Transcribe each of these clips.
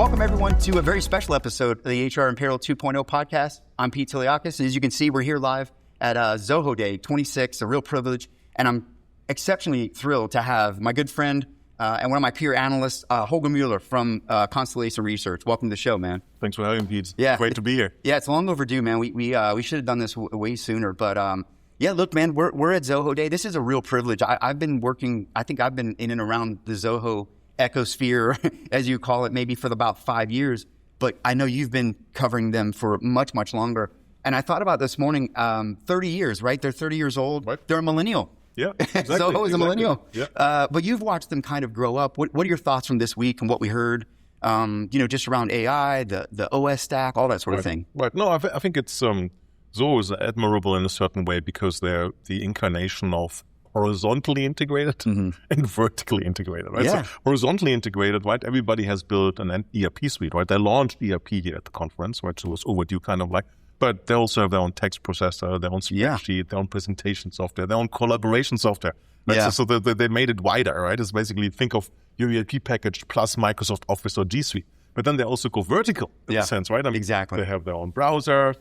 Welcome, everyone, to a very special episode of the HR and Payroll 2.0 podcast. I'm Pete Tiliakis, and as you can see, we're here live at Zoho Day 26, a real privilege, and I'm exceptionally thrilled to have my good friend and one of my peer analysts, Holger Mueller from Constellation Research. Welcome to the show, man. Thanks for having me, Pete. Yeah, great to be here. Yeah, it's long overdue, man. We should have done this way sooner, but yeah, look, man, we're at Zoho Day. This is a real privilege. I've been working. I think I've been in and around the Zoho ecosphere, as you call it, maybe for about 5 years, but I know you've been covering them for much, much longer. And I thought about this morning, 30 years, right? They're 30 years old. Right. They're a millennial. Yeah, exactly. Zoho is a millennial. Yeah. But you've watched them kind of grow up. What are your thoughts from this week and what we heard, just around AI, the OS stack, all that sort of thing? Right. No, I think it's, Zoho is admirable in a certain way because they're the incarnation of horizontally integrated and vertically integrated, right? Yeah. So horizontally integrated, right? Everybody has built an ERP suite, right? They launched ERP here at the conference, right? So it was overdue kind of like, but they also have their own text processor, their own spreadsheet, their own presentation software, their own collaboration software. Right? Yeah. So they made it wider, right? It's basically think of your ERP package plus Microsoft Office or G Suite. But then they also go vertical in a sense, right? I mean, exactly. They have their own browser.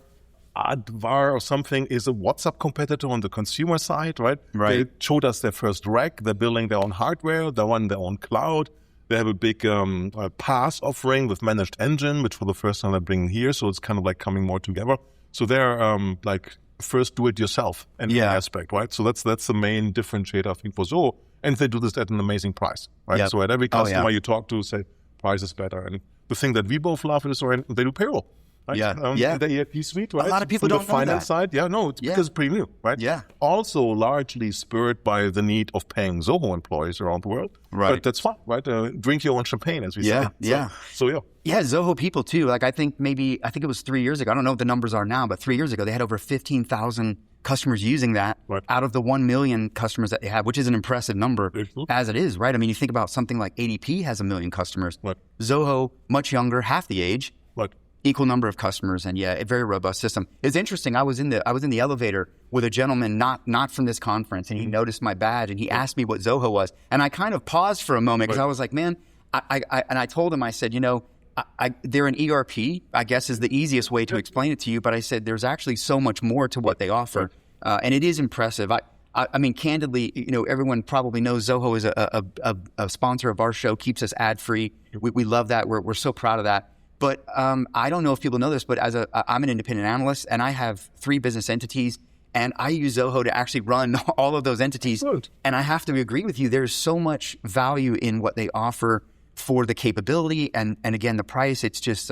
Advar or something is a WhatsApp competitor on the consumer side, right? Right. They showed us their first rack. They're building their own hardware. They run their own cloud. They have a big PaaS offering with managed engine, which for the first time they're bringing here. So it's kind of like coming more together. So they're like first do-it-yourself in any aspect, right? So that's the main differentiator, I think, for Zoho. And they do this at an amazing price, right? Yep. So at every customer you talk to, say, price is better. And the thing that we both love is they do payroll. Right? The ERP suite, right? A lot of people From don't the know finance that. side. Yeah, no, it's because it's pretty new, right? Yeah. Also largely spurred by the need of paying Zoho employees around the world. Right. But that's fine, right? Drink your own champagne, as we say. So yeah. Yeah, Zoho people too. Like I think it was 3 years ago. I don't know what the numbers are now, but 3 years ago they had over 15,000 customers using that out of the 1 million customers that they have, which is an impressive number as it is, right? I mean, you think about something like ADP has 1 million customers. Right. Zoho, much younger, half the age. Right. Equal number of customers, and a very robust system. It's interesting. I was in the elevator with a gentleman not from this conference, and he noticed my badge, and he asked me what Zoho was, and I kind of paused for a moment because I was like, man, I told him, I said, they're an ERP, I guess is the easiest way to explain it to you, but I said there's actually so much more to what they offer, and it is impressive. I mean, candidly, everyone probably knows Zoho is a sponsor of our show, keeps us ad free. We love that. We're so proud of that. But I don't know if people know this, but I'm an independent analyst, and I have 3 business entities, and I use Zoho to actually run all of those entities. Good. And I have to agree with you. There's so much value in what they offer for the capability, and again, the price. It's just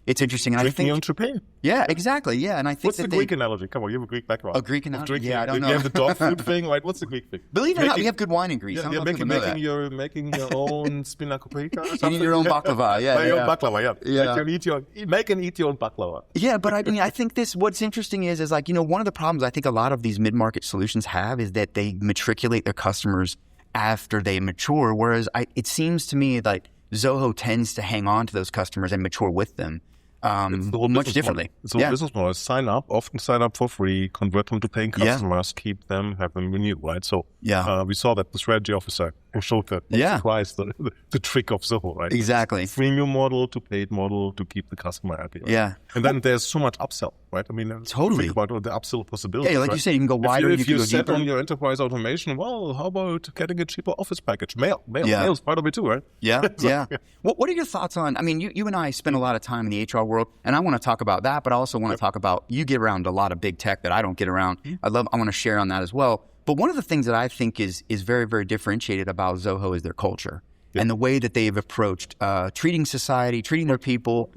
it's interesting. And Drinking your own champagne. Yeah, exactly. Yeah, and I think what's the Greek analogy? Come on, you have a Greek background. A Greek analogy? Yeah, I don't know. You have the dog food thing, right? What's the Greek thing? Believe it or not, we have good wine in Greece. Yeah, making your own spinakopeika or something. Eating your own baklava, Your own baklava, Make and eat your own baklava. Yeah, but I mean, I think what's interesting is like, one of the problems I think a lot of these mid-market solutions have is that they matriculate their customers after they mature, whereas it seems to me like Zoho tends to hang on to those customers and mature with them. Much differently. It's a business model. Often sign up for free, convert them to paying customers, keep them, have them renew, right? So we saw that the strategy officer who showed that surprise, the trick of Zoho, right? Exactly. Freemium model to paid model to keep the customer happy. Right? Yeah. And then there's so much upsell, right? I mean, totally. Think about all the upsell possibilities. Yeah, like you said, you can go wider. If you set on your enterprise automation, well, how about getting a cheaper office package? Mail is part of it too, right? Yeah, yeah. What are your thoughts on, I mean, you and I spend a lot of time in the HR world, and I want to talk about that, but I also want to talk about, you get around a lot of big tech that I don't get around. I want to share on that as well. But one of the things that I think is very, very differentiated about Zoho is their culture and the way that they've approached treating society, treating their people,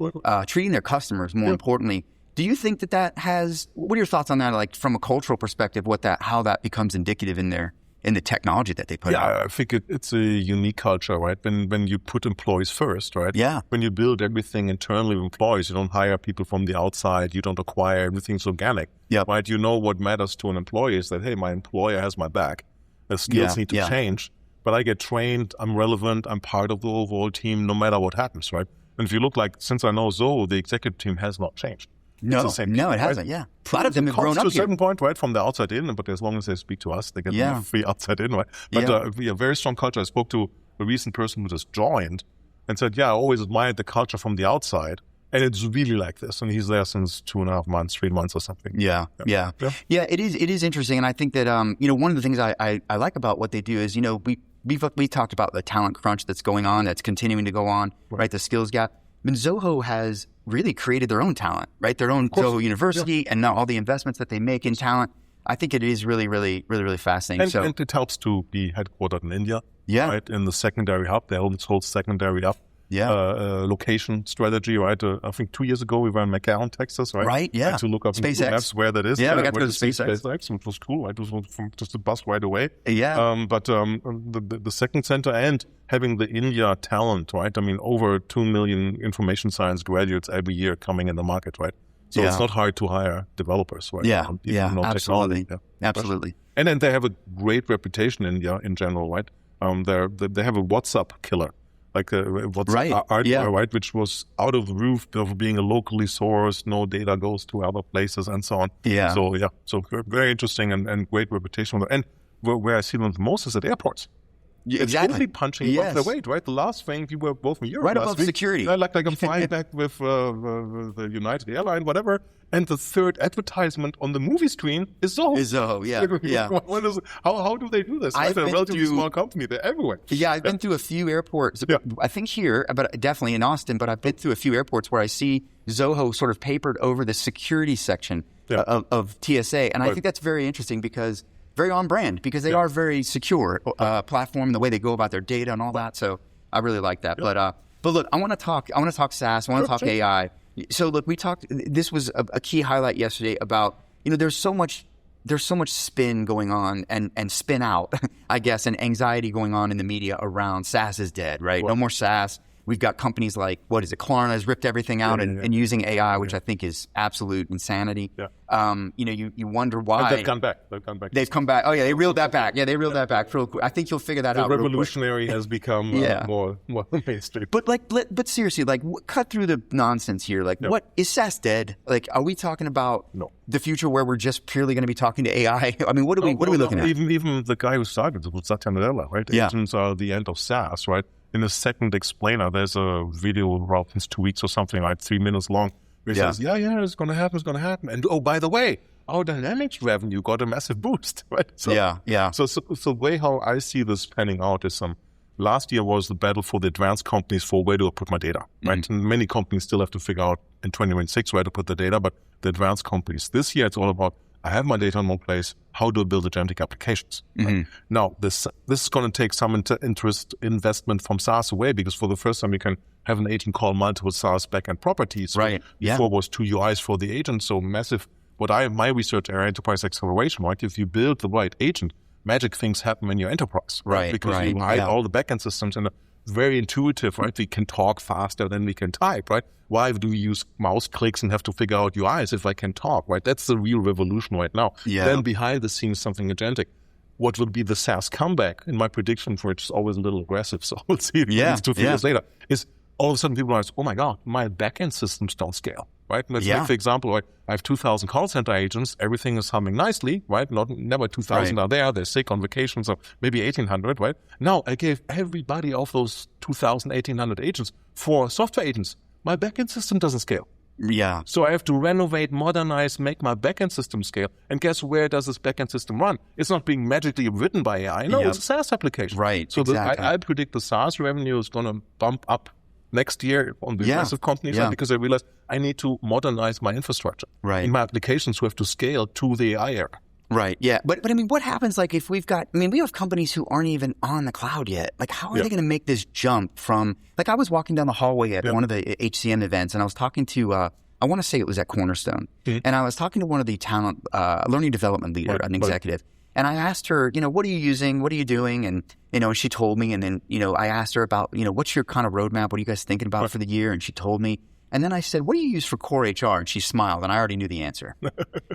treating their customers, more importantly. Do you think that has, what are your thoughts on that, like from a cultural perspective, how that becomes indicative in the technology that they put out? Yeah, I think it's a unique culture, right? When you put employees first, right? Yeah. When you build everything internally with employees, you don't hire people from the outside, you don't acquire, everything's organic. Yep. Right? You know what matters to an employee is that, hey, my employer has my back. The skills need to change, but I get trained, I'm relevant, I'm part of the overall team, no matter what happens, right? And if you look like, since I know Zoho, the executive team has not changed. No, it hasn't, yeah. A lot of them have grown up to a certain point, right, from the outside in, but as long as they speak to us, they get free outside in, right? But we have very strong culture. I spoke to a recent person who just joined, and said, yeah, I always admired the culture from the outside. And it's really like this. And he's there since 2.5 months, 3 months or something. Yeah. It is interesting. And I think that, one of the things I like about what they do is, we talked about the talent crunch that's going on, that's continuing to go on, right? The skills gap. I mean, Zoho has really created their own talent, right? Their own Zoho University and now all the investments that they make in talent. I think it is really, really, really, really fascinating. And it helps to be headquartered in India, right? In the secondary hub, their own whole secondary hub. Location strategy, right? I think 2 years ago we were in McAllen, Texas, right? Right, yeah. And to look up SpaceX. maps where that is. Yeah, we got to go to SpaceX. Which was cool, right? It was from just a bus right away. Yeah. But the second center and having the India talent, right? I mean, over 2 million information science graduates every year coming in the market, right? So it's not hard to hire developers, right? Absolutely. Absolutely. And then they have a great reputation in India in general, right? They have a WhatsApp killer. Like right, which was out of the roof of being a locally sourced, no data goes to other places and so on. So very interesting and great reputation. And where I see them the most is at airports. Exactly. Totally punching above their weight, right? The last thing, we were both in Europe right last above week. Security. Like I'm flying back with the United Airline, whatever, and the third advertisement on the movie screen is Zoho. How do they do this? Right? They're a relatively small company. They're everywhere. Yeah, I've been through a few airports. I think here, but definitely in Austin, but I've been through a few airports where I see Zoho sort of papered over the security section of TSA. And I think that's very interesting because very on brand, because they are very secure platform, the way they go about their data and all that. So I really like that. But look, I want to talk SaaS. I want to talk AI. So look, we talked. This was a key highlight yesterday about there's so much spin going on and spin out, I guess, and anxiety going on in the media around SaaS is dead, right? No more SaaS. We've got companies like, Klarna has ripped everything out and using AI, which I think is absolute insanity. You wonder why. And they've come back. They've come back. Oh, yeah, they reeled that back. Yeah, they reeled that back real quick. I think you'll figure that out. The revolutionary has become more mainstream. But seriously, cut through the nonsense here. What is SaaS dead? Are we talking about the future where we're just purely going to be talking to AI? I mean, what are we looking at? Even the guy who started it was Satya Nadella, right? Agents are the end of SaaS, right? In a second explainer, there's a video around since 2 weeks or something, like 3 minutes long, where he says, it's going to happen. And oh, by the way, our Dynamics revenue got a massive boost, right? So the way how I see this panning out is last year was the battle for the advanced companies for where do I put my data, right? And many companies still have to figure out in 2026 where to put the data, but the advanced companies, this year it's all about, I have my data in one place. How do I build agentic applications? Right? Now, this is going to take some investment from SaaS away, because for the first time you can have an agent call multiple SaaS backend properties. Right. Before was 2 UIs for the agent, so massive. My research area, enterprise acceleration, right? If you build the right agent, magic things happen in your enterprise, right? Because you hide all the backend systems and very intuitive, right? We can talk faster than we can type, right? Why do we use mouse clicks and have to figure out UIs if I can talk, right? That's the real revolution right now. Then behind the scenes, something agentic. What will be the SaaS comeback, in my prediction, for which is always a little aggressive, so we'll see 2 years later, is all of a sudden people realize, oh my God, my backend systems don't scale, right? Let's take the example, right? I have 2,000 call center agents, everything is humming nicely, right? Never 2,000 are there, they're sick on vacation, so maybe 1,800, right? Now I gave everybody of those 2,000, 1,800 agents 4 software agents. My backend system doesn't scale. Yeah. So I have to renovate, modernize, make my backend system scale. And guess where does this backend system run? It's not being magically written by AI. No, it's a SaaS application. Right. So I predict the SaaS revenue is going to bump up next year on the massive companies, because I realize I need to modernize my infrastructure. Right. In my applications, we have to scale to the AI era. Right. Yeah. But I mean, what happens if we have companies who aren't even on the cloud yet? How are they going to make this jump from, I was walking down the hallway at one of the HCM events and I was talking to, I want to say it was at Cornerstone. And I was talking to one of the talent, learning development leader, an executive. And I asked her, what are you using? What are you doing? And, she told me, and then, I asked her about, what's your kind of roadmap? What are you guys thinking about for the year? And she told me. And then I said, what do you use for core HR? And she smiled, and I already knew the answer,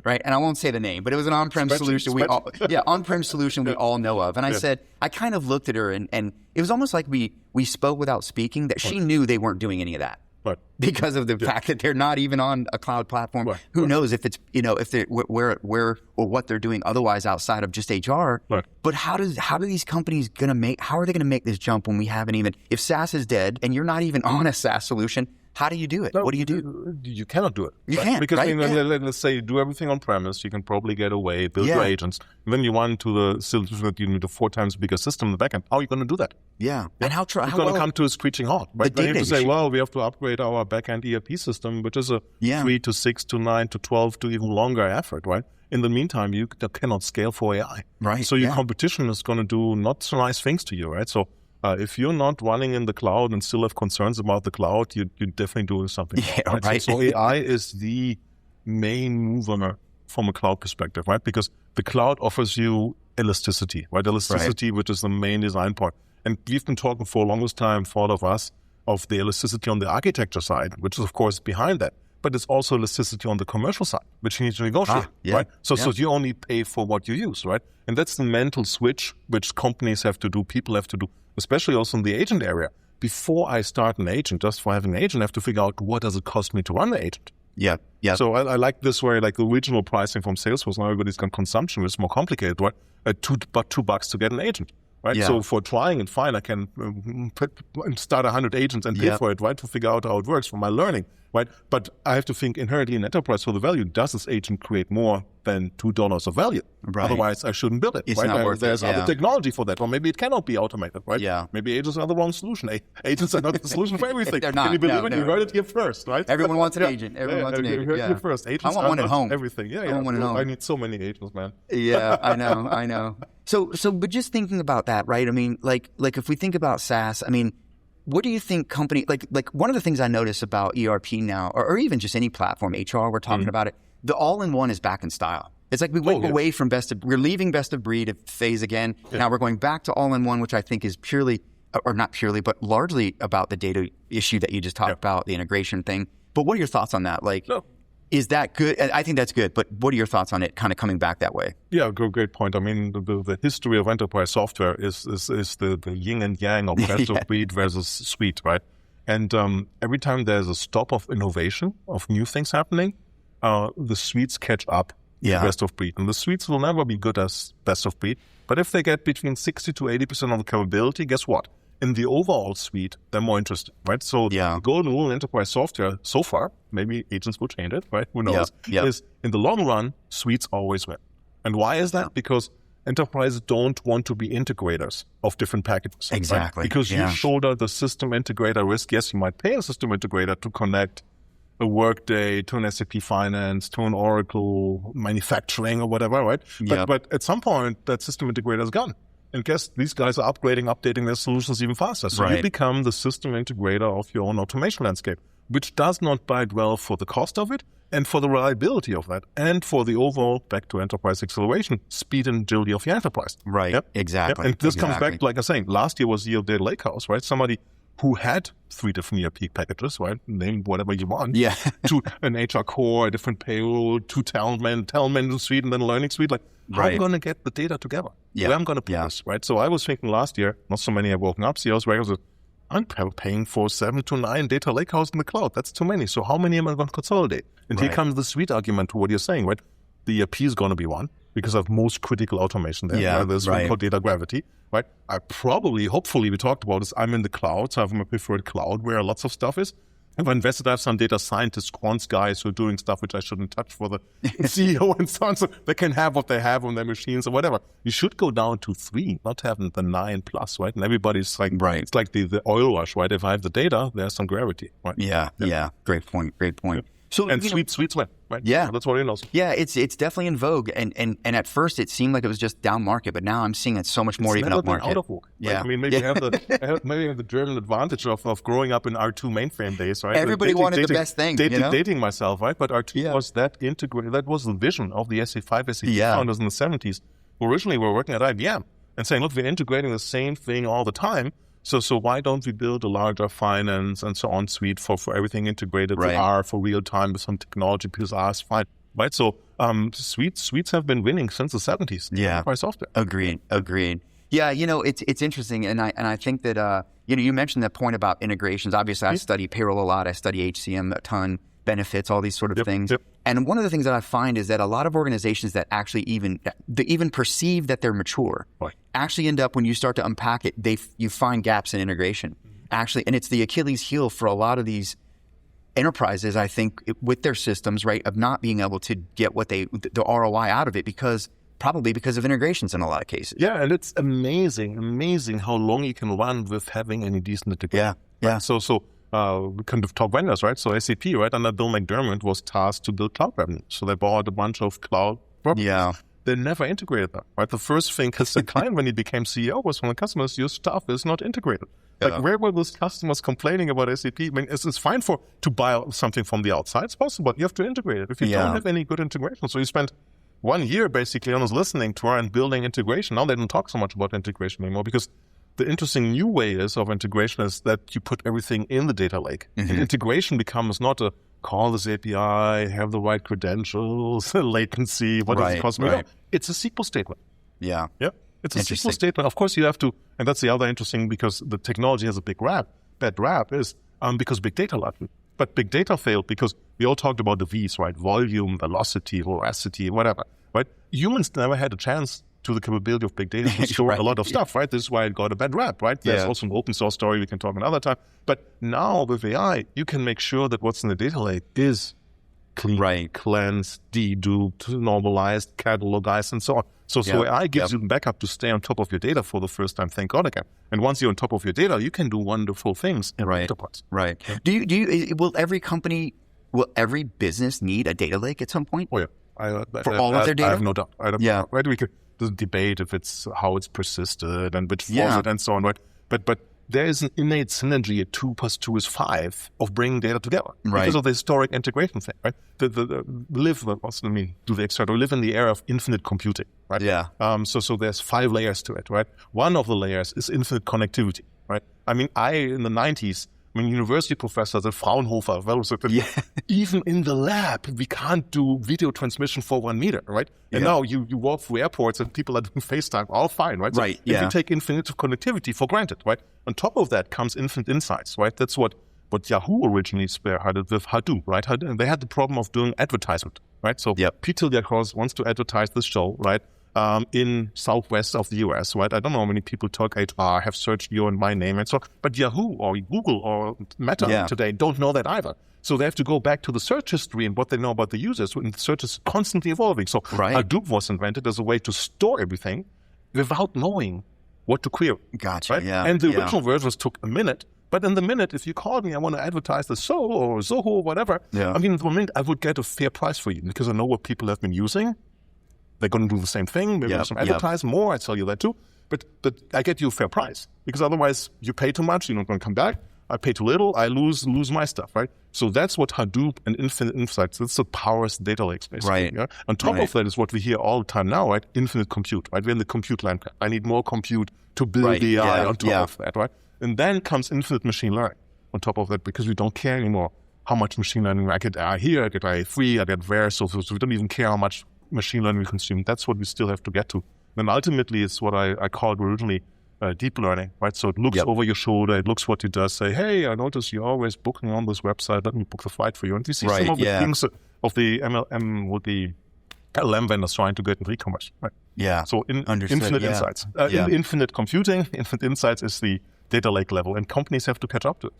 right? And I won't say the name, but it was an on-prem solution. On-prem solution we all know of. And I said, I kind of looked at her, and it was almost like we spoke without speaking, that she knew they weren't doing any of that. because of the fact that they're not even on a cloud platform. Who knows if it's, if they're where or what they're doing otherwise outside of just HR. But how are these companies how are they going to make this jump when we haven't even, if SaaS is dead and you're not even on a SaaS solution, how do you do it? What do you do? You cannot do it. You can't, because right? Let's say you do everything on premise, you can probably get away, build your agents. And then you want to the solution that you need a 4 times bigger system in the backend. How are you going to do that? Yeah. And how you're going to come to a screeching halt, right? Then you have to say, well, we have to upgrade our backend ERP system, which is a 3 to 6 to 9 to 12 to even longer effort, right? In the meantime, you cannot scale for AI. Right. So your competition is going to do not so nice things to you, right? So if you're not running in the cloud and still have concerns about the cloud, you're definitely doing something. Yeah, right. So AI is the main mover from a cloud perspective, right? Because the cloud offers you elasticity, right? Elasticity, which is the main design part. And we've been talking for the longest time, thought of us, of the elasticity on the architecture side, which is, of course, behind that. But it's also elasticity on the commercial side, which you need to negotiate, right? So you only pay for what you use, right? And that's the mental switch which companies have to do, people have to do, especially also in the agent area. Before I start an agent, just for having an agent, I have to figure out what does it cost me to run the agent. Yeah. So I like this way, like the original pricing from Salesforce. Now everybody's got consumption, which is more complicated, right? $2 to get an agent, right? Yeah. So for trying it, fine, I can start 100 agents and pay for it, right? To figure out how it works for my learning, right? But I have to think inherently in enterprise for the value. Does this agent create more than $2 of value? Right. Otherwise, I shouldn't build it. It's right? not worth There's it. other technology for that, or maybe it cannot be automated, right? Yeah. Maybe agents are the wrong solution. Agents are not the solution for everything. They're not. Can you believe it? No. You heard it here first, right? Everyone wants an agent. Everyone wants an agent. You heard it here first. Agents I want one are at not home. everything. I want one at home. I need so many agents, man. Yeah, I know. So, but just thinking about that, right? I mean, like if we think about SaaS, I mean, what do you think company, like one of the things I notice about ERP now, or even just any platform, HR, we're talking about it, the all-in-one is back in style. It's like we went away from we're leaving best of breed phase again. Yeah. Now we're going back to all-in-one, which I think is purely, or not purely, but largely about the data issue that you just talked about, the integration thing. But what are your thoughts on that? Like, is that good? I think that's good, but what are your thoughts on it kind of coming back that way? Yeah, great point. I mean, the history of enterprise software is the yin and yang of best of breed versus suite, right? And every time there's a stop of innovation, of new things happening, the suites catch up to best of breed. And the suites will never be good as best of breed. But if they get between 60 to 80% of the capability, guess what? In the overall suite, they're more interested, right? So the golden rule in enterprise software so far, maybe agents will change it, right? Who knows? Is in the long run, suites always win. And why is that? Because enterprises don't want to be integrators of different packages. Exactly. Right? Because you shoulder the system integrator risk. Yes, you might pay a system integrator to connect a Workday to an SAP Finance, to an Oracle manufacturing or whatever, right? But at some point, that system integrator is gone. And guess these guys are updating their solutions even faster. So you become the system integrator of your own automation landscape, which does not bite well for the cost of it and for the reliability of that and for the overall, back to enterprise acceleration, speed and agility of your enterprise. Right, exactly. And this comes back, like I was saying, last year was the year of data lakehouse, right? Somebody who had 3 different ERP packages, right? Name whatever you want. Yeah. To an HR core, a different payroll, 2 talent management suite, and then a learning suite. Like, how am I going to get the data together? Where I'm going to put this, right? So I was thinking last year, not so many have woken up, CEOs, where I was I'm paying for 7 to 9 data lakehouse in the cloud. That's too many. So how many am I going to consolidate? And here comes the suite argument to what you're saying, right? The ERP is going to be one because of most critical automation there. Yeah, There's one called data gravity, right? Hopefully we talked about this. I'm in the cloud, so I have my preferred cloud where lots of stuff is. I've invested, I have some data scientists, quants guys who are doing stuff which I shouldn't touch for the CEO and so on. So they can have what they have on their machines or whatever. You should go down to 3, not having the 9 plus, right? And everybody's like, it's like the oil rush, right? If I have the data, there's some gravity, right? Yeah. Great point. Yeah. So, and suites win, right? Yeah. So that's what it knows. Yeah, it's definitely in vogue. And at first it seemed like it was just down market, but now I'm seeing it so much more even up market. Out of vogue. Yeah. Right? I mean, maybe you have the German advantage of growing up in R2 mainframe days, right? Everybody wanted the best thing. Dating myself, right? But R2 was that integrated. That was the vision of the SC5, SC2 founders in the 70s, who originally were working at IBM and saying, look, we're integrating the same thing all the time. So why don't we build a larger finance and so on suite for everything integrated with R for real time with some technology because R is fine, right? So suites have been winning since the 70s. Yeah, by software. Agreed. Yeah, it's interesting, and I think that you mentioned that point about integrations. Obviously, I study payroll a lot. I study HCM a ton, benefits, all these sort of things. Yep. And one of the things that I find is that a lot of organizations that actually even perceive that they're mature, actually end up, when you start to unpack it, you find gaps in integration. Actually, and it's the Achilles heel for a lot of these enterprises, I think, with their systems, right, of not being able to get the ROI out of it probably because of integrations in a lot of cases. Yeah, and it's amazing how long you can run with having any decent integration. Yeah. Right? So kind of top vendors, right? So SAP, right, under Bill McDermott was tasked to build cloud revenue. So they bought a bunch of cloud properties. Yeah. They never integrated them, right? The first thing as a client when he became CEO was from the customers, your stuff is not integrated. Like, where were those customers complaining about SAP? I mean, it's fine to buy something from the outside. It's possible, but you have to integrate it. If you don't have any good integration, so you spent 1 year basically on us listening to and building integration. Now they don't talk so much about integration anymore, because the interesting new way of integration is that you put everything in the data lake. And integration becomes not a call this API, have the right credentials, latency, what does it cost me? No, it's a SQL statement. Yeah. It's a SQL statement. Of course, you have to, and that's the other interesting, because the technology has a bad rap is because big data left it. But big data failed because we all talked about the V's, right? Volume, velocity, veracity, whatever, right? Humans never had a chance to the capability of big data to store a lot of stuff, right? This is why it got a bad rap, right? There's also an open source story we can talk another time. But now with AI, you can make sure that what's in the data lake is clean, cleansed, deduped, normalized, catalogized, and so on. So AI gives you the backup to stay on top of your data for the first time, thank God again. And once you're on top of your data, you can do wonderful things in data parts. Right. Yeah. Will every business need a data lake at some point? Oh, yeah. For all of their data? I have no doubt. Right? We could debate if it's how it's persisted and which format and so on, right? But there is an innate synergy at 2 + 2 is 5 of bringing data together because of the historic integration thing, right? We live in the era of infinite computing, right? Yeah. So there's 5 layers to it, right? One of the layers is infinite connectivity, right? I mean, in the 90s, university professors at Fraunhofer, even in the lab, we can't do video transmission for 1 meter, right? And now you walk through airports and people are doing FaceTime, all fine, right? So if you take infinite connectivity for granted, right? On top of that comes infinite insights, right? That's what Yahoo originally spearheaded with Hadoop, right? They had the problem of doing advertisement, right? So Peter Liakos wants to advertise this show, right? In southwest of the US, right? I don't know how many people talk HR, have searched your and my name and so on. But Yahoo or Google or Meta today don't know that either. So they have to go back to the search history and what they know about the users. And the search is constantly evolving. So Hadoop was invented as a way to store everything without knowing what to query. Gotcha, right? And the original version took a minute. But in the minute, if you called me, I want to advertise the Zoho or Zoho or whatever, I mean, in the minute, I would get a fair price for you because I know what people have been using. They're going to do the same thing. Maybe some advertise more. I tell you that too. But I get you a fair price because otherwise you pay too much. You're not going to come back. I pay too little. I lose my stuff, right? So that's what Hadoop and Infinite Insights. That's what powers data lakes, basically. Right. Yeah? On top of that is what we hear all the time now, right? Infinite compute, right? We're in the compute land. I need more compute to build the AI on top of that, right? And then comes infinite machine learning on top of that because we don't care anymore how much machine learning I get here, I get AI free, I get there. So we don't even care how much machine learning we consume. That's what we still have to get to. Then ultimately, it's what I called originally deep learning, right? So it looks over your shoulder, it looks what you do, say, hey, I notice you're always booking on this website, let me book the flight for you. And we see some of the things of the MLM with the LLM vendors trying to get into e-commerce, right? Yeah. So infinite insights. Infinite computing, infinite insights is the data lake level, and companies have to catch up to it.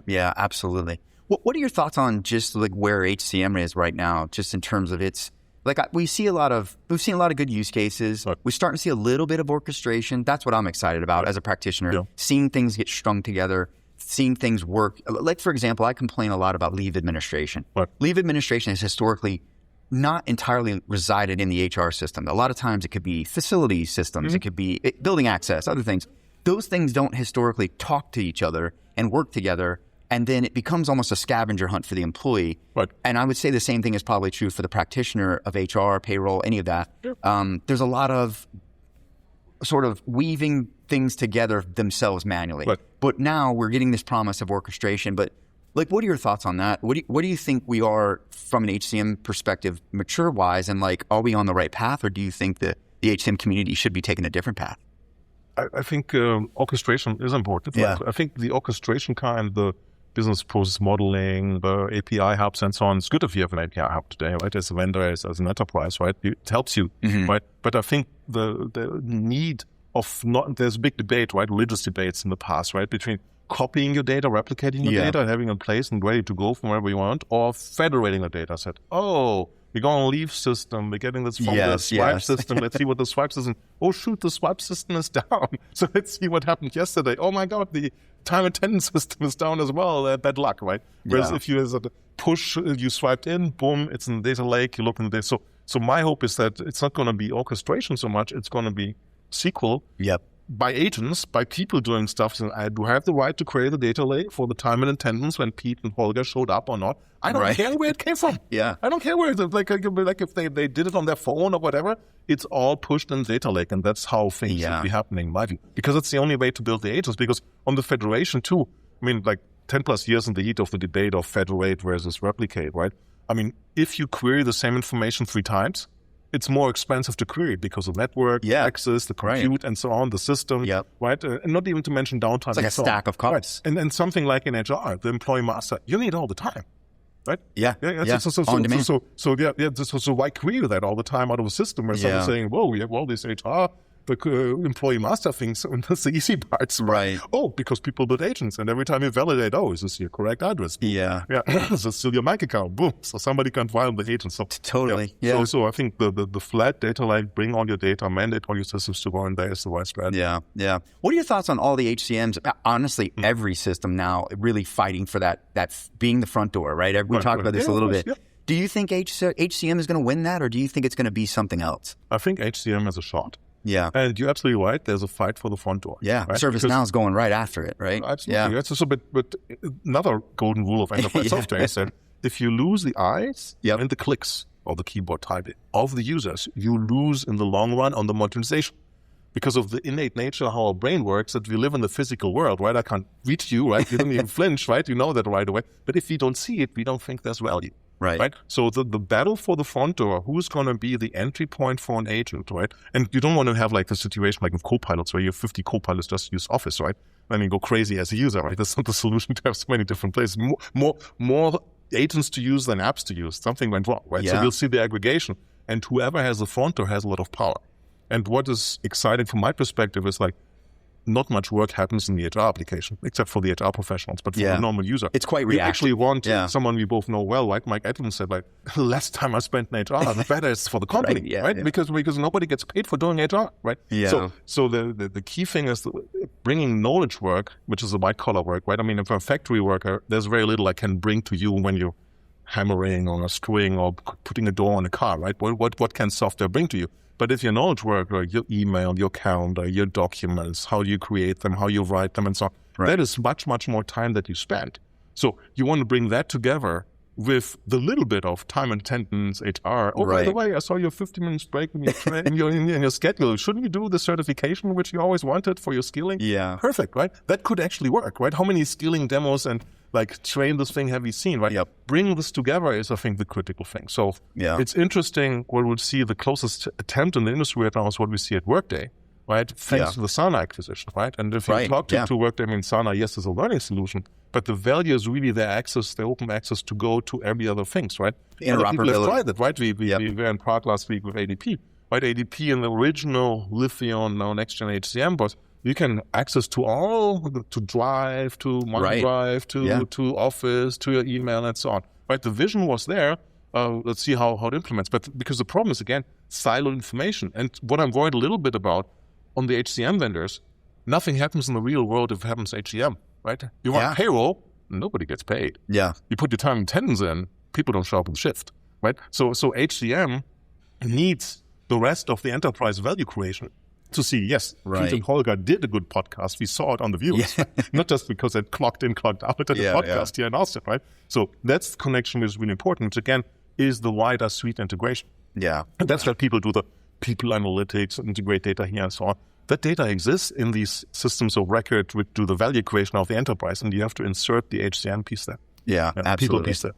Yeah, absolutely. What are your thoughts on just like where HCM is right now, just in terms of its, like we've seen a lot of good use cases. We're starting to see a little bit of orchestration. That's what I'm excited about as a practitioner, seeing things get strung together, seeing things work. Like, for example, I complain a lot about leave administration. Leave administration has historically not entirely resided in the HR system. A lot of times it could be facility systems, it could be building access, other things. Those things don't historically talk to each other and work together, and then it becomes almost a scavenger hunt for the employee. And I would say the same thing is probably true for the practitioner of HR, payroll, any of that. There's a lot of sort of weaving things together themselves manually. But now we're getting this promise of orchestration. But like, what are your thoughts on that? What do you think we are from an HCM perspective, mature-wise, and like, are we on the right path, or do you think that the HCM community should be taking a different path? I think orchestration is important. Yeah. I think the orchestration kind, the business process modeling, the API hubs and so on, it's good if you have an API hub today, right? As a vendor, as an enterprise, right? It helps you, right? But I think the need of there's a big debate, right? Religious debates in the past, right? Between copying your data, replicating your data, having it in place and ready to go from wherever you want, or federating the data set. Oh, we're going to leave system. We're getting this from the swipe system. Let's see what the swipe system. Oh, shoot, the swipe system is down. So let's see what happened yesterday. Oh my God, the time attendance system is down as well. Bad luck, right? Whereas if you push, you swiped in, boom, it's in the data lake. You look in the data. So my hope is that it's not going to be orchestration so much. It's going to be SQL. By agents, by people doing stuff. So I do have the right to create a data lake for the time and attendance when Pete and Holger showed up or not. I don't care where it came from. I don't care where like if they did it on their phone or whatever. It's all pushed in data lake, and that's how things should be happening, in my view. Because it's the only way to build the agents. Because on the federation too, I mean, like 10 plus years in the heat of the debate of federate versus replicate, right? I mean, if you query the same information 3 times, it's more expensive to query because of network, access, the compute, and so on, the system, right? And not even to mention downtime. It's like a stack of costs. Right. And something like in HR, the employee master, you need all the time, right? So why query that all the time out of a system where someone's saying, "Whoa, we have all this HR." The employee master things, and that's the easy parts. Right. Oh, because people build agents, and every time you validate, is this your correct address? Boom. Is this still your bank account? Boom. So somebody can't violate the agent. So totally. So I think the flat data lake, bring all your data, mandate all your systems to go in there is the right strategy. What are your thoughts on all the HCMs? Honestly, every system now really fighting for that being the front door, right? We talked about this a little bit. Do you think HCM is going to win that, or do you think it's going to be something else? I think HCM has a shot. And you're absolutely right. There's a fight for the front door. Right? ServiceNow is going right after it, right? Absolutely. But another golden rule of enterprise software is that if you lose the eyes and the clicks or the keyboard typing of the users, you lose in the long run on the modernization. Because of the innate nature of how our brain works, that we live in the physical world, right? I can't reach you, right? You don't even flinch, right? You know that right away. But if we don't see it, we don't think there's value. Right. So the battle for the front door, who's going to be the entry point for an agent, right? And you don't want to have like a situation like with co-pilots where you have 50 co-pilots just use Office, right? I mean, go crazy as a user, right? That's not the solution to have so many different places. More agents to use than apps to use. Something went wrong, right? So we'll see the aggregation. And whoever has the front door has a lot of power. And what is exciting from my perspective is like, not much work happens in the HR application, except for the HR professionals, but for the normal user. It's quite reactive. We actually want someone we both know well, like Mike Edmonds said, like, the less time I spent in HR, the better it's for the company, right? Because nobody gets paid for doing HR, right? So the key thing is bringing knowledge work, which is a white-collar work, right? I mean, if I'm a factory worker, there's very little I can bring to you when you're hammering or screwing or putting a door on a car, right? What can software bring to you? But if you're a knowledge worker, your email, your calendar, your documents, how you create them, how you write them, and so on, that is much, much more time that you spend. So you want to bring that together with the little bit of time and attendance, HR. Oh, by the way, I saw your 50 minutes break in your schedule. Shouldn't you do the certification, which you always wanted for your skilling? Perfect, right? That could actually work, right? How many skilling demos and like train this thing have you seen, right? Bring this together is, I think, the critical thing. So it's interesting what we'll see. The closest attempt in the industry right now is what we see at Workday, right? Thanks to the Sana acquisition, right? And if you talk to Workday, I mean, Sana, yes, is a learning solution, but the value is really their access, their open access to go to every other things, right? Interoperability. People have tried that, right? We were in Prague last week with ADP, right? ADP in the original Lithion, now next-gen HCM, but you can access to all, to Drive, to OneDrive, to Office, to your email, and so on. Right? The vision was there. Let's see how it implements. But because the problem is, again, siloed information. And what I'm worried a little bit about on the HCM vendors, nothing happens in the real world if it happens HCM, right? You want payroll, nobody gets paid. You put your time and attendance in, people don't show up on shift, right? So HCM needs the rest of the enterprise value creation to see, yes, Pete and Holger did a good podcast. We saw it on the views, not just because it clocked in, clocked out at the podcast here in Austin, right? So that's the connection is really important, which again is the wider suite integration. And that's where people do the people analytics, integrate data here and so on. That data exists in these systems of record which do the value creation of the enterprise, and you have to insert the HCM piece there. Absolutely. People piece there.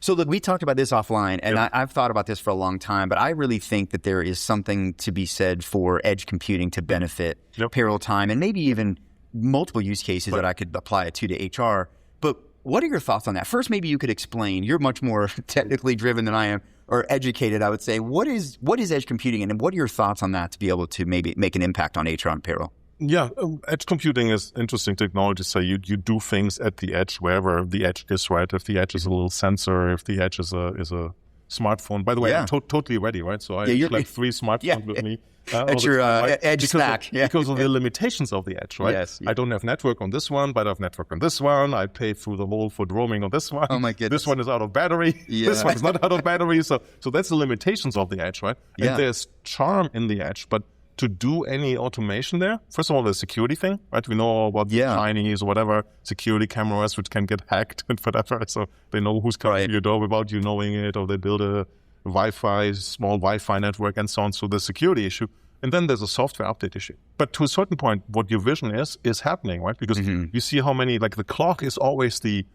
So look, we talked about this offline, and I've thought about this for a long time, but I really think that there is something to be said for edge computing to benefit payroll time, and maybe even multiple use cases that I could apply it to HR. But what are your thoughts on that? First, maybe you could explain. You're much more technically driven than I am, or educated, I would say. What is edge computing, and what are your thoughts on that to be able to maybe make an impact on HR and payroll? Yeah, edge computing is interesting technology. So you do things at the edge, wherever the edge is, right? If the edge is a little sensor, if the edge is a smartphone. By the way, I'm totally ready, right? So I have like 3 smartphones with me. At your edge stack. Because of the limitations of the edge, right? Yes. I don't have network on this one, but I have network on this one. I pay through the wall for roaming on this one. Oh my goodness. This one is out of battery. This one is not out of battery. So that's the limitations of the edge, right? And there's charm in the edge, but to do any automation there, first of all, the security thing, right? We know about the Chinese or whatever security cameras which can get hacked and whatever. So they know who's coming to your door without you knowing it, or they build a small Wi-Fi network and so on. So the security issue. And then there's a software update issue. But to a certain point, what your vision is happening, right? Because you see how many, like the clock is always the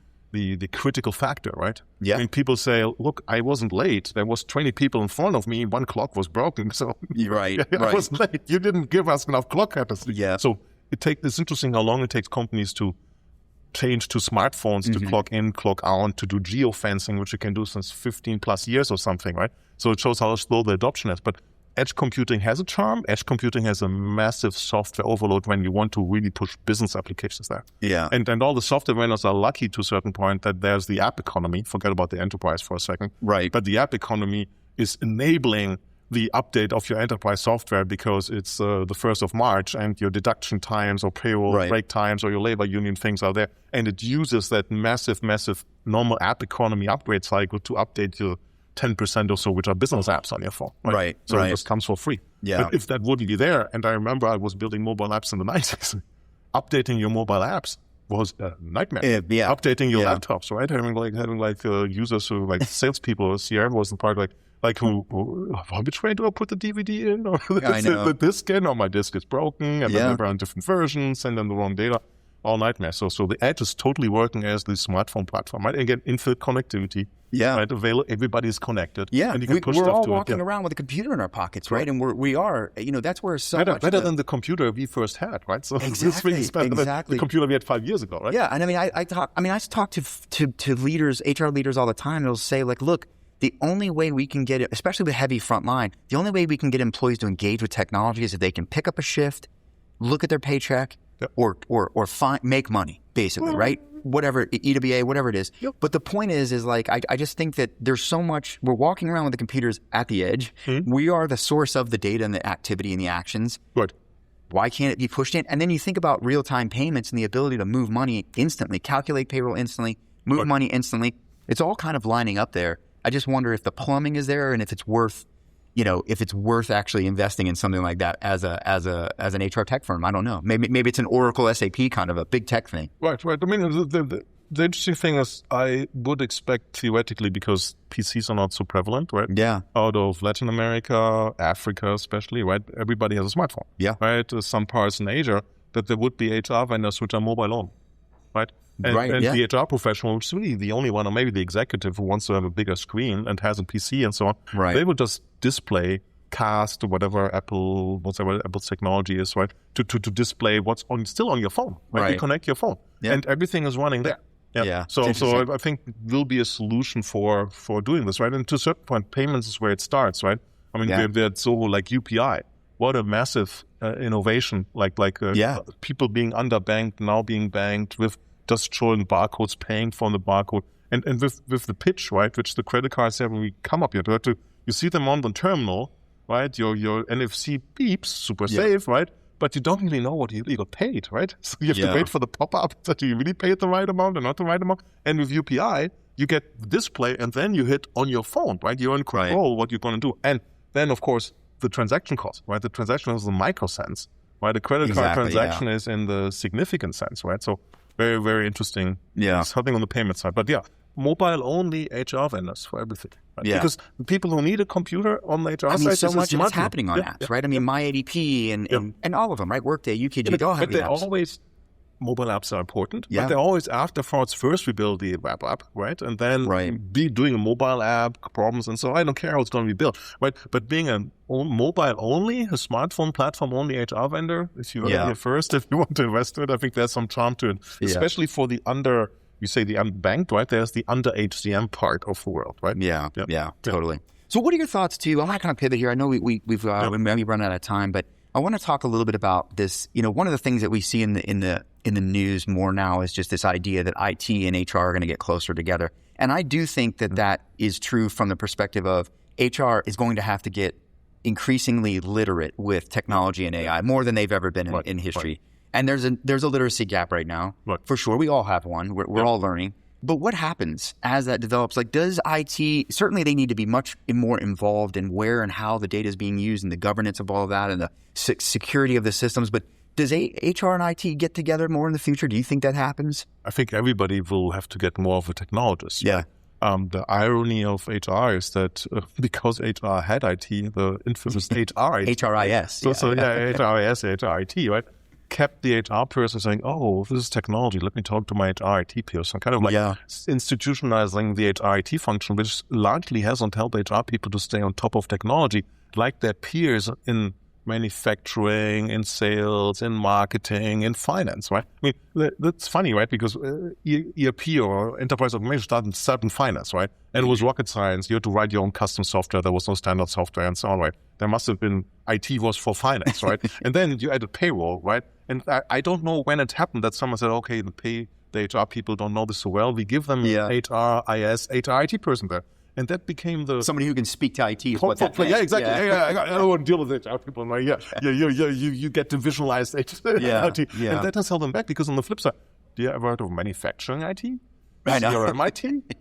critical factor, right? Yeah. I mean, people say, look, I wasn't late. There was 20 people in front of me. One clock was broken. So I was late. You didn't give us enough clock capacity. Yeah. So it's interesting how long it takes companies to change to smartphones to clock in, clock out, to do geofencing, which you can do since 15 plus years or something, right? So it shows how slow the adoption is. But edge computing has a charm. Edge computing has a massive software overload when you want to really push business applications there. Yeah. And all the software vendors are lucky to a certain point that there's the app economy. Forget about the enterprise for a second. Right. But the app economy is enabling the update of your enterprise software because it's the 1st of March and your deduction times or payroll break times or your labor union things are there. And it uses that massive normal app economy upgrade cycle to update your 10% or so, which are business apps on your phone. Right. So it just comes for free. Yeah. But if that wouldn't be there, and I remember I was building mobile apps in the 90s, updating your mobile apps was a nightmare. Updating your laptops, right? Having like users who like salespeople or CRM wasn't part which way do I put the DVD in? Or the disk in? Or my disk is broken, and then they're on different versions, and then the wrong data. All nightmare. So the edge is totally working as the smartphone platform, right? Again, infinite connectivity. Yeah. Right? Everybody's connected. Yeah. And you can push we're stuff all to walking it. around with a computer in our pockets, right? And we are, that's where so much better than the computer we first had, right? So exactly. The computer we had 5 years ago, right? Yeah. And I talk to leaders, HR leaders all the time, and they'll say, like, look, the only way we can get it, especially with heavy frontline, the only way we can get employees to engage with technology is if they can pick up a shift, look at their paycheck, or make money, basically, right? Whatever, EWA, whatever it is. Yep. But the point is like, I just think that there's so much, we're walking around with the computers at the edge. We are the source of the data and the activity and the actions. Good. Why can't it be pushed in? And then you think about real-time payments and the ability to move money instantly, calculate payroll instantly, move money instantly. It's all kind of lining up there. I just wonder if the plumbing is there and if it's worth actually investing in something like that as an HR tech firm. I don't know. Maybe it's an Oracle SAP kind of a big tech thing. Right. I mean, the interesting thing is I would expect theoretically, because PCs are not so prevalent, right? Yeah. Out of Latin America, Africa especially, right? Everybody has a smartphone. Yeah. Right? Some parts in Asia that there would be HR vendors which are mobile only, right? And the HR professional, which is really the only one, or maybe the executive who wants to have a bigger screen and has a PC and so on, they will just display Cast or whatever Apple's technology is, right? To display what's still on your phone, right? You connect your phone, and everything is running there. Yeah. So I think there'll be a solution for doing this, right? And to a certain point, payments is where it starts, right? I mean, we had Zoho like UPI. What a massive innovation! People being underbanked now being banked with just showing barcodes, paying for the barcode, and with the pitch, right, which the credit cards have when we come up here, you see them on the terminal, right? Your NFC beeps, super safe, right? But you don't really know what you got paid, right? So you have to wait for the pop-up that you really paid the right amount or not the right amount. And with UPI, you get the display, and then you hit on your phone, right? You're in control what you're going to do. And then, of course, the transaction cost, right? The transaction is the micro sense, right? The credit card transaction is in the significant sense, right? So very, very interesting. Yeah. Something on the payment side. But mobile-only HR vendors for everything. Right? Yeah. Because the people who need a computer on the HR side, so much is happening on apps, right? I mean, my ADP and all of them, right? Workday, UKG, they all have But they're always mobile apps are important, Yeah. but they're always afterthoughts. First, we build the web app, right? And then Right. be doing a mobile app, problems, and so I don't care how it's going to be built, right? But being a mobile only, a smartphone platform only HR vendor, if you Yeah. here first, if you want to invest in it, I think there's some charm to it, especially for the you say the unbanked, right? There's the under HCM part of the world, right? Yeah, totally. So what are your thoughts too? I want to kind of pivot here. I know we've maybe run out of time, but I want to talk a little bit about this. You know, one of the things that we see in the news more now is just this idea that IT and HR are going to get closer together. And I do think that is true from the perspective of HR is going to have to get increasingly literate with technology and AI more than they've ever been in history. Right. And there's a literacy gap right now. Right. For sure, we all have one. We're all learning. But what happens as that develops? Like, does IT, certainly they need to be much more involved in where and how the data is being used and the governance of all of that and the security of the systems. But does HR and IT get together more in the future? Do you think that happens? I think everybody will have to get more of a technologist. Yeah. The irony of HR is that because HR had IT, the infamous HRIT. HRIS. HRIS, HRIT, right? Kept the HR person saying, oh, this is technology. Let me talk to my HRIT person. Kind of like institutionalizing the HRIT function, which largely hasn't helped HR people to stay on top of technology like their peers in manufacturing, in sales, in marketing, in finance, right? I mean, that's funny, right? Because ERP or enterprise automation started in finance, right? And it was rocket science. You had to write your own custom software. There was no standard software and so on, right? There must have been, IT was for finance, right? And then you added payroll, right? And I don't know when it happened that someone said, okay, the HR people don't know this so well. We give them HRIS, HRIT person there. And that became somebody who can speak to IT. Is what exactly. I don't want to deal with HR people. I'm like, you get to visualize IT. And that has held them back because on the flip side, do you ever heard of manufacturing IT? I know. CRM IT?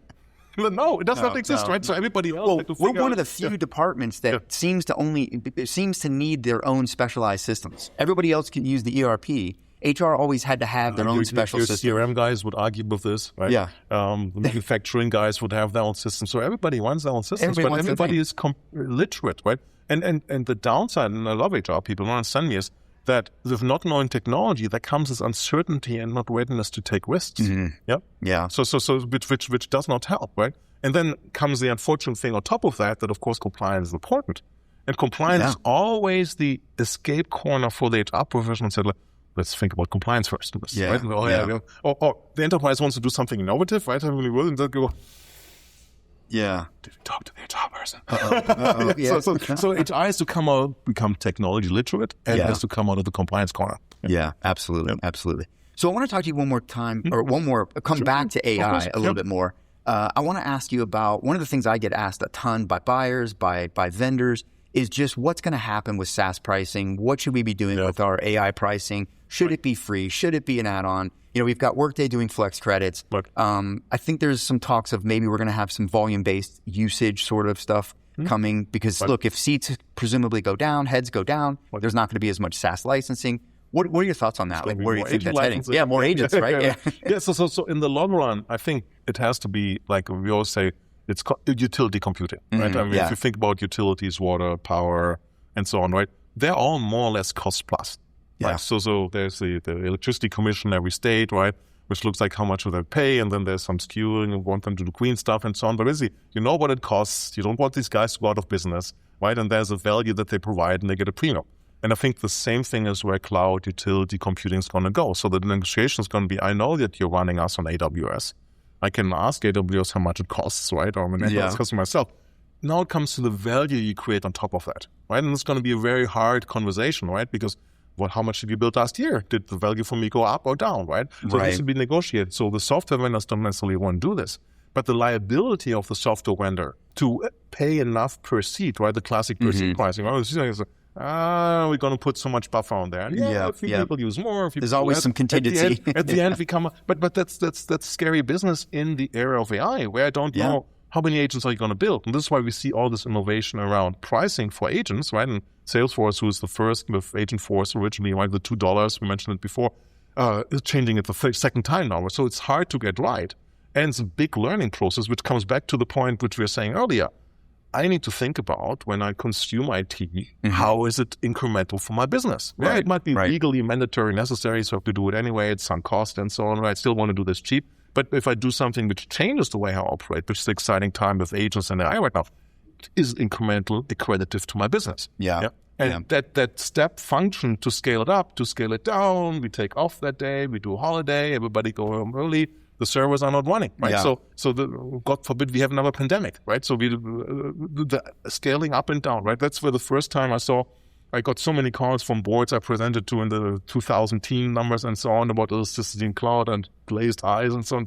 No, it does not exist, right? So everybody else. We're one of the few departments that seems to need their own specialized systems. Everybody else can use the ERP. HR always had to have their own special system. CRM guys would argue with this, right? Yeah. The manufacturing guys would have their own system. So everybody wants their own systems, but everybody is literate, right? And the downside, and I love HR people, don't understand me, is that with not knowing technology, there comes this uncertainty and not readiness to take risks. Mm-hmm. Yeah. So which does not help, right? And then comes the unfortunate thing on top of that of course compliance is important. And compliance is always the escape corner for the HR professional and said, let's think about compliance first. Right? Or the enterprise wants to do something innovative, right? I really will, and they'll go, did you talk to the HR person? So HR has to become technology literate, and has to come out of the compliance corner. Yeah, absolutely. So I want to talk to you one more time, or come back to AI a little bit more. I want to ask you about one of the things I get asked a ton by buyers, by vendors, is just what's going to happen with SaaS pricing. What should we be doing with our AI pricing? Should it be free? Should it be an add-on? You know, we've got Workday doing flex credits. I think there's some talks of maybe we're going to have some volume-based usage sort of stuff coming because, look, if seats presumably go down, heads go down, there's not going to be as much SaaS licensing. What are your thoughts on that? Like, where do you think that's heading? Yeah, more agents, right? So in the long run, I think it has to be, like we always say, it's utility computing, right? I mean, if you think about utilities, water, power, and so on, right? They're all more or less cost plus. Yeah. Right? So there's the electricity commission every state, right? Which looks like how much will they pay, and then there's some skewing and want them to do green stuff and so on. But basically, you know what it costs. You don't want these guys to go out of business, right? And there's a value that they provide, and they get a premium. And I think the same thing is where cloud utility computing is going to go. So the negotiation is going to be, I know that you're running us on AWS. I can ask AWS how much it costs, right? Or it costs myself. Now it comes to the value you create on top of that, right? And it's going to be a very hard conversation, right? Because how much did you build last year? Did the value for me go up or down, right? So it has to be negotiated. So the software vendors don't necessarily want to do this. But the liability of the software vendor to pay enough per seat, right? The classic per seat pricing. We're going to put so much buffer on there. And a few people use more. There's always some contingency. At the end, we come. But that's scary business in the era of AI, where I don't know how many agents are you going to build. And this is why we see all this innovation around pricing for agents, right? And Salesforce, who is the first with Agentforce originally, right? The $2, we mentioned it before, is changing it the second time now. So it's hard to get right. And it's a big learning process, which comes back to the point which we were saying earlier. I need to think about when I consume IT, how is it incremental for my business? Yeah, it might be legally mandatory, necessary, so I have to do it anyway. It's sunk cost and so on. I still want to do this cheap. But if I do something which changes the way I operate, which is the exciting time with agents and AI right now, it is incremental, accretive to my business. And that step function to scale it up, to scale it down, we take off that day, we do a holiday, everybody go home early, the servers are not running, right? So God forbid we have another pandemic, right? So the scaling up and down, right? That's where the first time I got so many calls from boards I presented to in the 2010 numbers and so on about elasticity in cloud and glazed eyes and so on.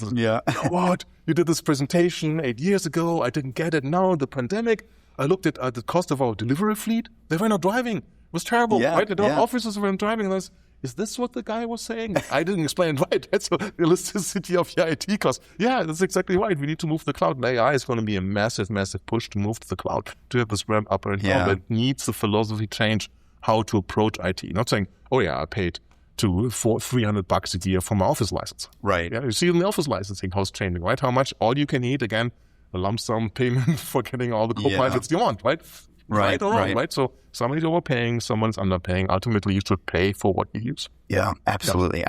What? You did this presentation 8 years ago. I didn't get it. Now the pandemic. I looked at the cost of our delivery fleet. They were not driving. It was terrible, right? The officers weren't driving. Is this what the guy was saying? I didn't explain it right. That's the elasticity of your IT cost. Yeah, that's exactly right. We need to move to the cloud. And AI is going to be a massive, massive push to move to the cloud, to have this ramp up and down. That needs the philosophy change, how to approach IT. Not saying, I paid $300 a year for my office license. Right. Yeah, you see in the office licensing how it's changing, right? How much all you can eat, again, a lump sum payment for getting all the co-pilots you want, right? Right or wrong, right? So somebody's overpaying, someone's underpaying. Ultimately, you should pay for what you use. Yeah, absolutely.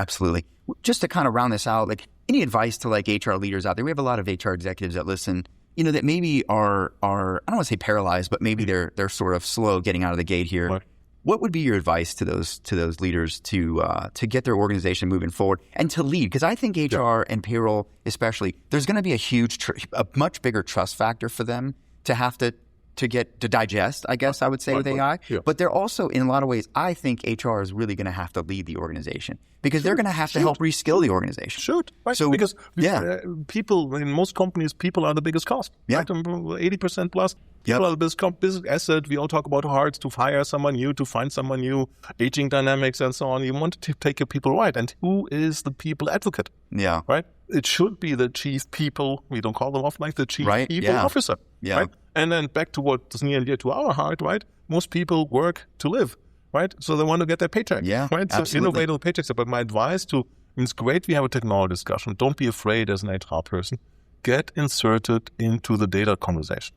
Just to kind of round this out, like any advice to like HR leaders out there? We have a lot of HR executives that listen, that maybe are I don't want to say paralyzed, but maybe they're sort of slow getting out of the gate here. Right. What would be your advice to those leaders to get their organization moving forward and to lead? Because I think HR and payroll, especially, there's going to be a much bigger trust factor for them to have to digest, I guess I would say, with AI. Yeah. But they're also, in a lot of ways, I think HR is really going to have to lead the organization because they're going to have to help reskill the organization. Right. So because people, in most companies, people are the biggest cost. Right? 80% plus. People are the business asset. We all talk about how hard to hire someone new, to find someone new, aging dynamics and so on. You want to take your people right. And who is the people advocate? Yeah. Right? It should be the chief people, we don't call them off like the chief people officer. Yeah. Right? And then back to what is near and dear to our heart, right? Most people work to live, right? So they want to get their paycheck. Yeah, right? Absolutely. So innovate on paychecks. But my advice it's great we have a technology discussion. Don't be afraid as an HR person. Get inserted into the data conversation.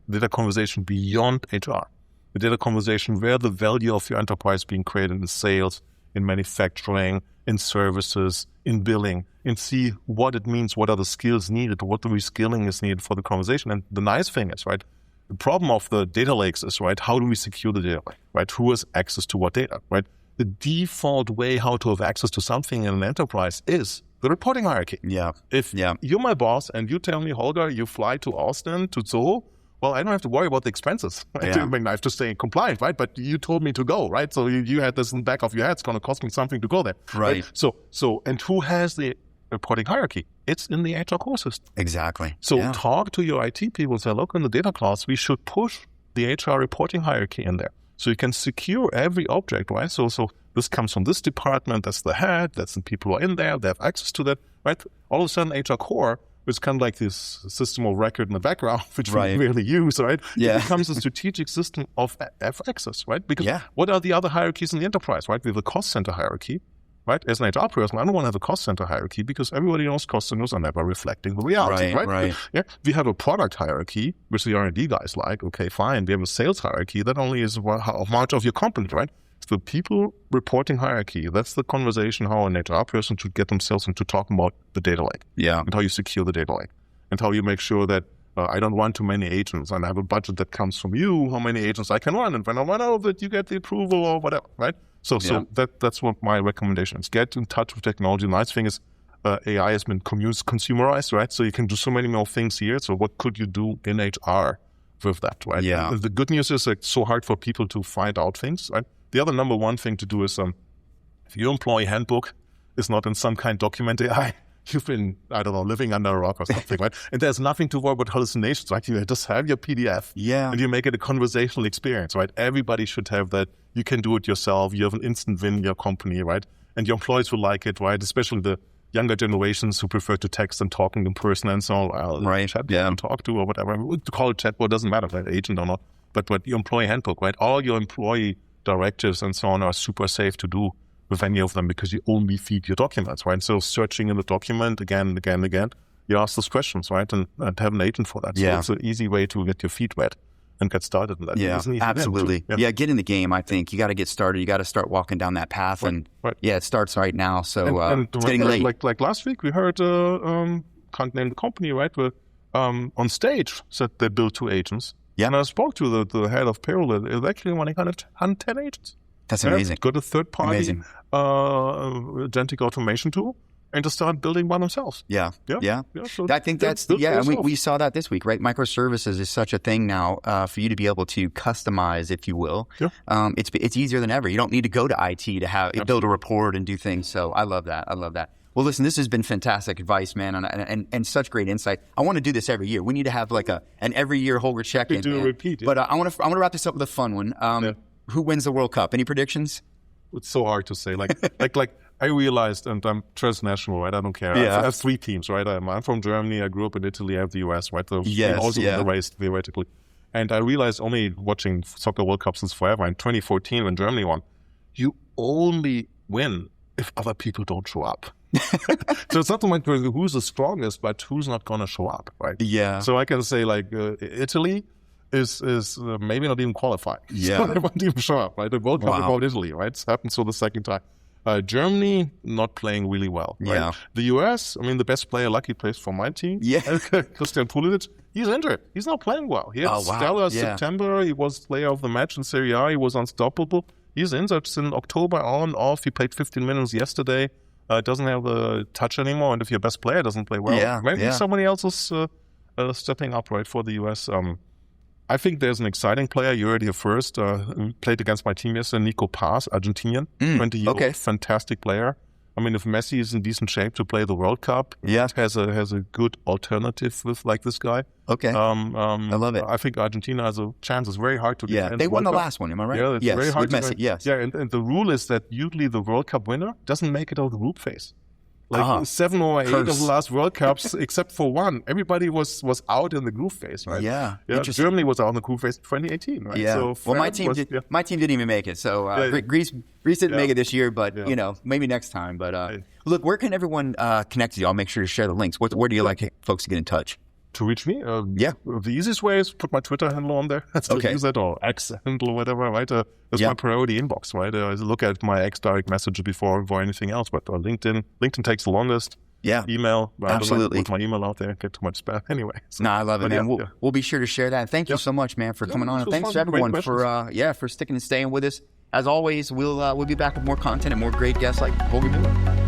Data conversation beyond HR. The data conversation where the value of your enterprise is being created in sales, in manufacturing, in services, in billing, and see what it means, what are the skills needed, what the reskilling is needed for the conversation. And the nice thing is, right, the problem of the data lakes is, right, how do we secure the data lake, right? Who has access to what data, right? The default way how to have access to something in an enterprise is the reporting hierarchy. Yeah. If you're my boss and you tell me, Holger, you fly to Austin, to Zoho, well, I don't have to worry about the expenses. Right? Yeah. I mean, I have to stay compliant, right? But you told me to go, right? So you had this in the back of your head. It's going to cost me something to go there. Right. So, and who has the reporting hierarchy? It's in the HR core system. Exactly. So talk to your IT people and say, look, in the data class, we should push the HR reporting hierarchy in there. So you can secure every object, right? So this comes from this department, that's the head, that's the people who are in there, they have access to that, right? All of a sudden, HR core, it's kind of like this system of record in the background, which we rarely use, right? Yeah. It becomes a strategic system of access, right? Because what are the other hierarchies in the enterprise, right? We have a cost center hierarchy, right? As an HR person, I don't want to have a cost center hierarchy because everybody knows cost centers are never reflecting the reality, right? Yeah. We have a product hierarchy, which the R&D guys like. Okay, fine. We have a sales hierarchy. That only is how much of your company, right? The people reporting hierarchy, that's the conversation how an HR person should get themselves into talking about the data lake. Yeah. And how you secure the data lake. And how you make sure that I don't run too many agents and I have a budget that comes from you, how many agents I can run. And when I run out of it, you get the approval or whatever, right? So that's what my recommendation is. Get in touch with technology. The nice thing is AI has been consumerized, right? So you can do so many more things here. So what could you do in HR with that, right? Yeah. The good news is it's so hard for people to find out things, right? The other number one thing to do is if your employee handbook is not in some kind of document AI, you've been, I don't know, living under a rock or something, right? And there's nothing to worry about hallucinations, right? You just have your PDF and you make it a conversational experience, right? Everybody should have that. You can do it yourself. You have an instant win in your company, right? And your employees will like it, right? Especially the younger generations who prefer to text and talking in person and so on. Right. Chat and talk to or whatever. To call it chatbot doesn't matter, right? Agent or not. But your employee handbook, right? All your employee directives and so on are super safe to do with any of them because you only feed your documents, right? So searching in the document again, you ask those questions, right? And have an agent for that. So it's an easy way to get your feet wet and get started in that. Yeah, absolutely. Yeah, get in the game. I think you got to get started. You got to start walking down that path, and it starts right now. So it's getting late. Like last week, we heard can't name the company, right? But on stage said they built 2 agents. Yeah, and I spoke to the head of payroll. They're actually running 110 agents. That's amazing. Got a third-party agentic automation tool, and to start building by themselves. Yeah. So I think that's and we saw that this week, right? Microservices is such a thing now for you to be able to customize, if you will. Yeah. It's easier than ever. You don't need to go to IT to build a report and do things. So I love that. Well, listen, this has been fantastic advice, man, and such great insight. I want to do this every year. We need to have like an every year Holger check-in. Do a repeat. Yeah. But I want to wrap this up with a fun one. Who wins the World Cup? Any predictions? It's so hard to say. Like I realized, and I'm transnational, right? I don't care. I have 3 teams, right? I'm from Germany. I grew up in Italy. I have the US, right? So also the race theoretically. And I realized only watching Soccer World Cup since forever, in 2014 when Germany won, you only win if other people don't show up. So it's not so much who's the strongest, but who's not going to show up, right? Yeah. So I can say like Italy is maybe not even qualified. Yeah. So they won't even show up, right? The World Cup about Italy, right? It's happened for the second time. Germany not playing really well. Right? Yeah. The US, I mean, the best player, lucky plays for my team. Yeah. Christian Pulisic, he's injured. He's not playing well. He had stellar September. He was player of the match in Serie A. He was unstoppable. He's injured since October on, off. He played 15 minutes yesterday. Doesn't have the touch anymore. And if your best player doesn't play well, maybe somebody else is stepping up, right, for the US. I think there's an exciting player. You already first played against my team yesterday, Nico Paz, Argentinian, 20 years old, fantastic player. I mean, if Messi is in decent shape to play the World Cup, has a good alternative with like this guy. Okay, I love it. I think Argentina has a chance. It's very hard to defend. They won the last one, am I right? Yeah, it's very hard with Messi. Yes. Yeah, and the rule is that usually the World Cup winner doesn't make it out of the group phase. Like 7 or 8 of the last World Cups, except for one, everybody was out in the group phase, right? Yeah. Germany was out in the group phase in 2018, right? Yeah. So well, my team didn't even make it. So Greece didn't make it this year, but maybe next time. But look, where can everyone connect to you? I'll make sure to share the links. Where do you like folks to get in touch? To reach me? The easiest way is put my Twitter handle on there. Use that, or X handle, whatever, right? That's my priority inbox, right? I look at my X direct message before anything else, but LinkedIn takes the longest. Yeah. Email. Absolutely. I don't like to put my email out there. Get too much spam anyway. So, no, I love it, man. We'll be sure to share that. Thank you so much, man, for coming on. And thanks to everyone for sticking and staying with us. As always, we'll be back with more content and more great guests like Holger Mueller.